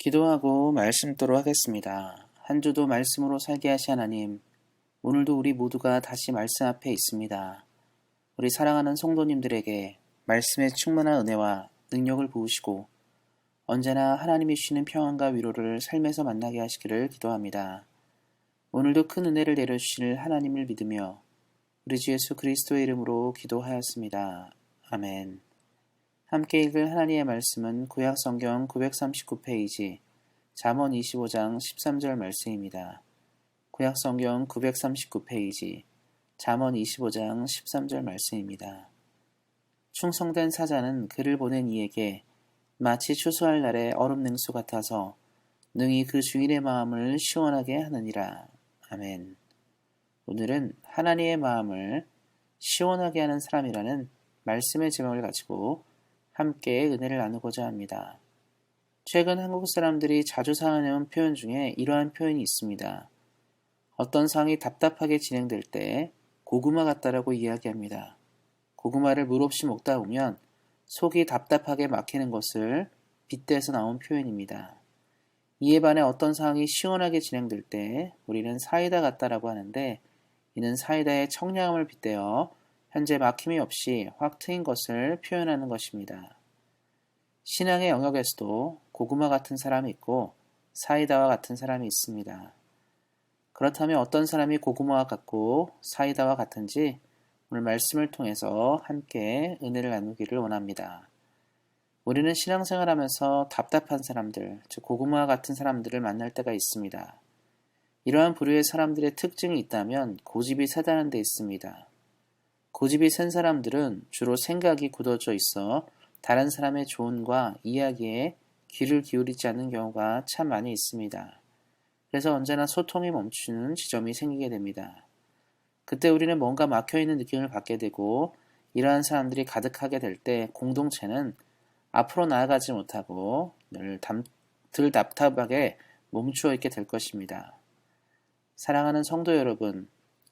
기도하고 말씀토록 하겠습니다. 한 주도 말씀으로 살게 하시 하나님, 오늘도 우리 모두가 다시 말씀 앞에 있습니다. 우리 사랑하는 성도님들에게 말씀의 충만한 은혜와 능력을 부으시고 언제나 하나님이 주시는 평안과 위로를 삶에서 만나게 하시기를 기도합니다. 오늘도 큰 은혜를 내려주실 하나님을 믿으며 우리 주 예수 그리스도의 이름으로 기도하였습니다. 아멘. 함께 읽을 하나님의 말씀은 구약성경 939페이지 잠언 25장 13절 말씀입니다. 구약성경 939페이지 잠언 25장 13절 말씀입니다. 충성된 사자는 그를 보낸 이에게 마치 추수할 날의 얼음 냉수 같아서 능히 그 주인의 마음을 시원하게 하느니라. 아멘. 오늘은 하나님의 마음을 시원하게 하는 사람이라는 말씀의 제목을 가지고 함께 은혜를 나누고자 합니다. 최근 한국 사람들이 자주 사용하는 표현 중에 이러한 표현이 있습니다. 어떤 상황이 답답하게 진행될 때 고구마 같다라고 이야기합니다. 고구마를 물 없이 먹다 보면 속이 답답하게 막히는 것을 빗대서 나온 표현입니다. 이에 반해 어떤 상황이 시원하게 진행될 때 우리는 사이다 같다라고 하는데, 이는 사이다의 청량함을 빗대어 현재 막힘이 없이 확 트인 것을 표현하는 것입니다. 신앙의 영역에서도 고구마 같은 사람이 있고 사이다와 같은 사람이 있습니다. 그렇다면 어떤 사람이 고구마와 같고 사이다와 같은지 오늘 말씀을 통해서 함께 은혜를 나누기를 원합니다. 우리는 신앙생활하면서 답답한 사람들, 즉 고구마와 같은 사람들을 만날 때가 있습니다. 이러한 부류의 사람들의 특징이 있다면 고집이 세다는 데 있습니다. 고집이 센 사람들은 주로 생각이 굳어져 있어 다른 사람의 조언과 이야기에 귀를 기울이지 않는 경우가 참 많이 있습니다. 그래서 언제나 소통이 멈추는 지점이 생기게 됩니다. 그때 우리는 뭔가 막혀있는 느낌을 받게 되고, 이러한 사람들이 가득하게 될 때 공동체는 앞으로 나아가지 못하고 늘 덜 답답하게 멈추어 있게 될 것입니다. 사랑하는 성도 여러분,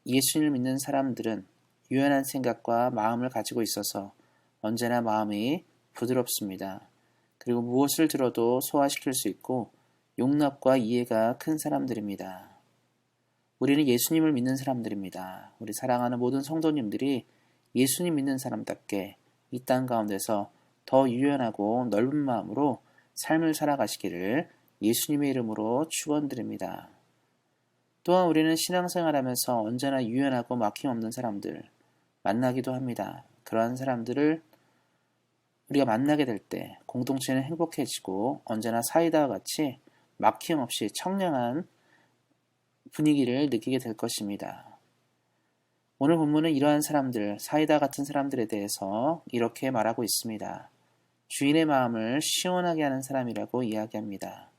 예수님을 믿는 사람들은 유연한 생각과 마음을 가지고 있어서 언제나 마음이 부드럽습니다. 그리고 무엇을 들어도 소화시킬 수 있고 용납과 이해가 큰 사람들입니다. 우리는 예수님을 믿는 사람들입니다. 우리 사랑하는 모든 성도님들이 예수님 믿는 사람답게 이 땅 가운데서 더 유연하고 넓은 마음으로 삶을 살아가시기를 예수님의 이름으로 축원드립니다. 또한 우리는 신앙생활하면서 언제나 유연하고 막힘없는 사람들 만나기도 합니다. 그러한 사람들을 우리가 만나게 될 때 공동체는 행복해지고 언제나 사이다와 같이 막힘없이 청량한 분위기를 느끼게 될 것입니다. 오늘 본문은 이러한 사람들, 사이다 같은 사람들에 대해서 이렇게 말하고 있습니다. 주인의 마음을 시원하게 하는 사람이라고 이야기합니다.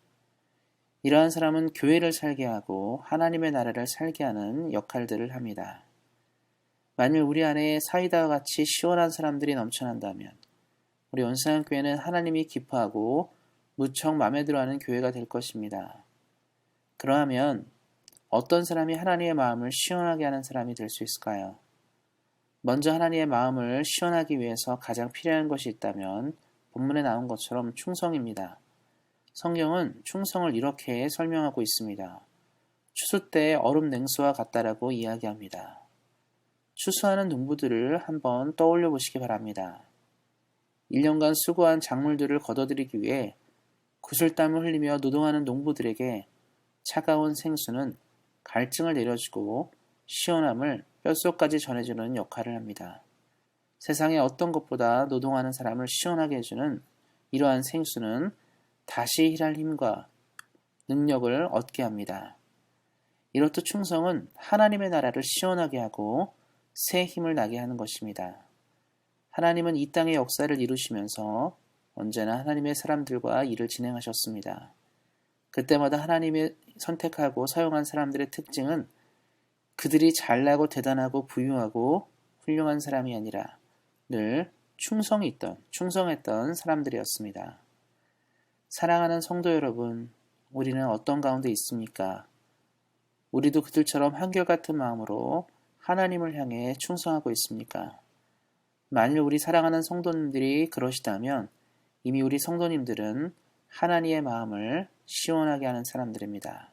이러한 사람은 교회를 살게 하고 하나님의 나라를 살게 하는 역할들을 합니다. 만일 우리 안에 사이다와 같이 시원한 사람들이 넘쳐난다면 우리 온상교회는 하나님이 기뻐하고 무척 마음에 들어하는 교회가 될 것입니다. 그러하면 어떤 사람이 하나님의 마음을 시원하게 하는 사람이 될 수 있을까요? 먼저 하나님의 마음을 시원하기 위해서 가장 필요한 것이 있다면 본문에 나온 것처럼 충성입니다. 성경은 충성을 이렇게 설명하고 있습니다. 추수 때 얼음 냉수와 같다라고 이야기합니다. 추수하는 농부들을 한번 떠올려 보시기 바랍니다. 1년간 수고한 작물들을 거둬들이기 위해 구슬땀을 흘리며 노동하는 농부들에게 차가운 생수는 갈증을 내려주고 시원함을 뼛속까지 전해주는 역할을 합니다. 세상에 어떤 것보다 노동하는 사람을 시원하게 해주는 이러한 생수는 다시 일할 힘과 능력을 얻게 합니다. 이렇듯 충성은 하나님의 나라를 시원하게 하고 새 힘을 나게 하는 것입니다. 하나님은 이 땅의 역사를 이루시면서 언제나 하나님의 사람들과 일을 진행하셨습니다. 그때마다 하나님이 선택하고 사용한 사람들의 특징은 그들이 잘나고 대단하고 부유하고 훌륭한 사람이 아니라 늘 충성했던 사람들이었습니다. 사랑하는 성도 여러분, 우리는 어떤 가운데 있습니까? 우리도 그들처럼 한결같은 마음으로 하나님을 향해 충성하고 있습니까? 만일 우리 사랑하는 성도님들이 그러시다면 이미 우리 성도님들은 하나님의 마음을 시원하게 하는 사람들입니다.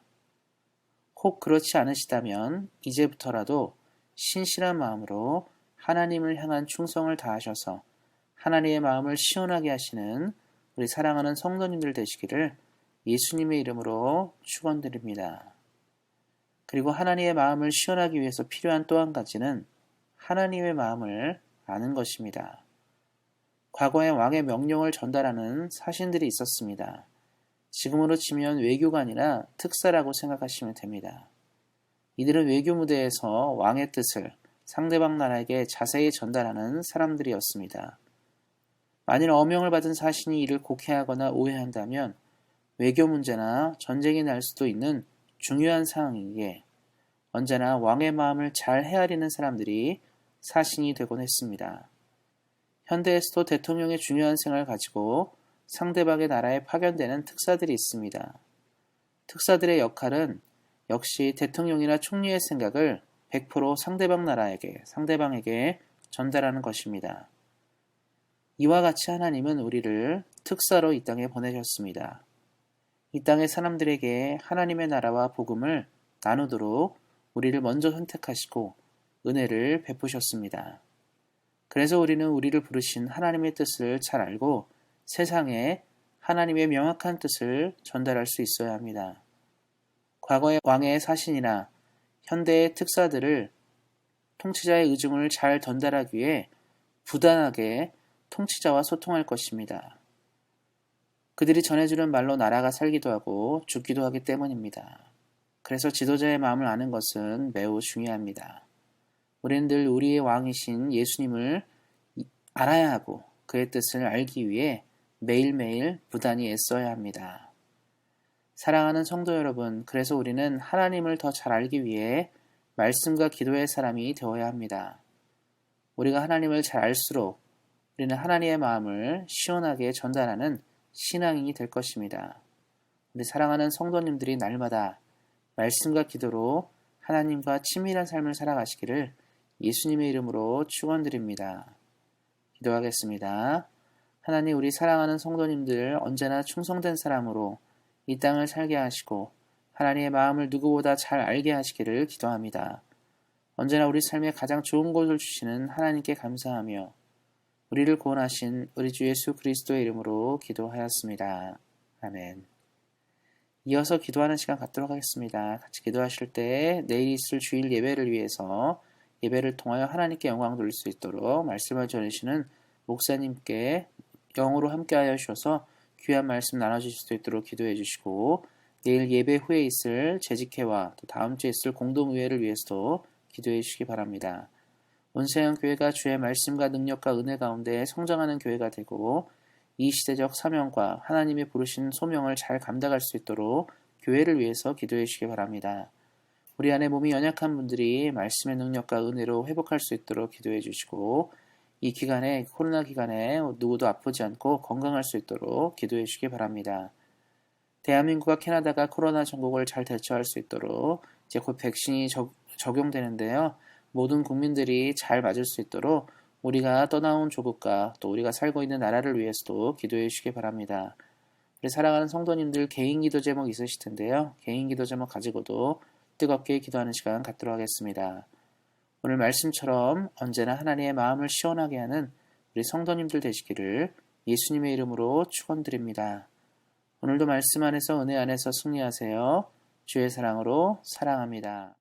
혹 그렇지 않으시다면 이제부터라도 신실한 마음으로 하나님을 향한 충성을 다하셔서 하나님의 마음을 시원하게 하시는 우리 사랑하는 성도님들 되시기를 예수님의 이름으로 축원드립니다. 그리고 하나님의 마음을 시원하기 위해서 필요한 또 한 가지는 하나님의 마음을 아는 것입니다. 과거에 왕의 명령을 전달하는 사신들이 있었습니다. 지금으로 치면 외교관이나 특사라고 생각하시면 됩니다. 이들은 외교 무대에서 왕의 뜻을 상대방 나라에게 자세히 전달하는 사람들이었습니다. 만일 어명을 받은 사신이 이를 곡해하거나 오해한다면 외교 문제나 전쟁이 날 수도 있는 중요한 상황이기에 언제나 왕의 마음을 잘 헤아리는 사람들이 사신이 되곤 했습니다. 현대에서도 대통령의 중요한 생을 가지고 상대방의 나라에 파견되는 특사들이 있습니다. 특사들의 역할은 역시 대통령이나 총리의 생각을 100% 상대방에게 전달하는 것입니다. 이와 같이 하나님은 우리를 특사로 이 땅에 보내셨습니다. 이 땅의 사람들에게 하나님의 나라와 복음을 나누도록 우리를 먼저 선택하시고 은혜를 베푸셨습니다. 그래서 우리는 우리를 부르신 하나님의 뜻을 잘 알고 세상에 하나님의 명확한 뜻을 전달할 수 있어야 합니다. 과거의 왕의 사신이나 현대의 특사들을 통치자의 의중을 잘 전달하기 위해 부단하게 통치자와 소통할 것입니다. 그들이 전해주는 말로 나라가 살기도 하고 죽기도 하기 때문입니다. 그래서 지도자의 마음을 아는 것은 매우 중요합니다. 우리는 늘 우리의 왕이신 예수님을 알아야 하고 그의 뜻을 알기 위해 매일매일 부단히 애써야 합니다. 사랑하는 성도 여러분, 그래서 우리는 하나님을 더 잘 알기 위해 말씀과 기도의 사람이 되어야 합니다. 우리가 하나님을 잘 알수록 우리는 하나님의 마음을 시원하게 전달하는 신앙인이 될 것입니다. 우리 사랑하는 성도님들이 날마다 말씀과 기도로 하나님과 친밀한 삶을 살아가시기를 예수님의 이름으로 축원드립니다. 기도하겠습니다. 하나님, 우리 사랑하는 성도님들 언제나 충성된 사람으로 이 땅을 살게 하시고 하나님의 마음을 누구보다 잘 알게 하시기를 기도합니다. 언제나 우리 삶에 가장 좋은 것을 주시는 하나님께 감사하며 우리를 구원하신 우리 주 예수 그리스도의 이름으로 기도하였습니다. 아멘. 이어서 기도하는 시간 갖도록 하겠습니다. 같이 기도하실 때 내일 있을 주일 예배를 위해서 예배를 통하여 하나님께 영광 돌릴 수 있도록 말씀을 전해주시는 목사님께 영으로 함께하여 주셔서 귀한 말씀 나눠주실 수 있도록 기도해 주시고 내일 예배 후에 있을 재직회와 또 다음 주에 있을 공동의회를 위해서도 기도해 주시기 바랍니다. 온세영 교회가 주의 말씀과 능력과 은혜 가운데 성장하는 교회가 되고 이 시대적 사명과 하나님의 부르신 소명을 잘 감당할 수 있도록 교회를 위해서 기도해 주시기 바랍니다. 우리 안에 몸이 연약한 분들이 말씀의 능력과 은혜로 회복할 수 있도록 기도해 주시고 이 기간에 코로나 기간에 누구도 아프지 않고 건강할 수 있도록 기도해 주시기 바랍니다. 대한민국과 캐나다가 코로나 전국을 잘 대처할 수 있도록 이제 곧 백신이 적용되는데요. 모든 국민들이 잘 맞을 수 있도록 우리가 떠나온 조국과 또 우리가 살고 있는 나라를 위해서도 기도해 주시기 바랍니다. 우리 사랑하는 성도님들 개인 기도 제목 있으실 텐데요. 개인 기도 제목 가지고도 뜨겁게 기도하는 시간 갖도록 하겠습니다. 오늘 말씀처럼 언제나 하나님의 마음을 시원하게 하는 우리 성도님들 되시기를 예수님의 이름으로 축원드립니다. 오늘도 말씀 안에서 은혜 안에서 승리하세요. 주의 사랑으로 사랑합니다.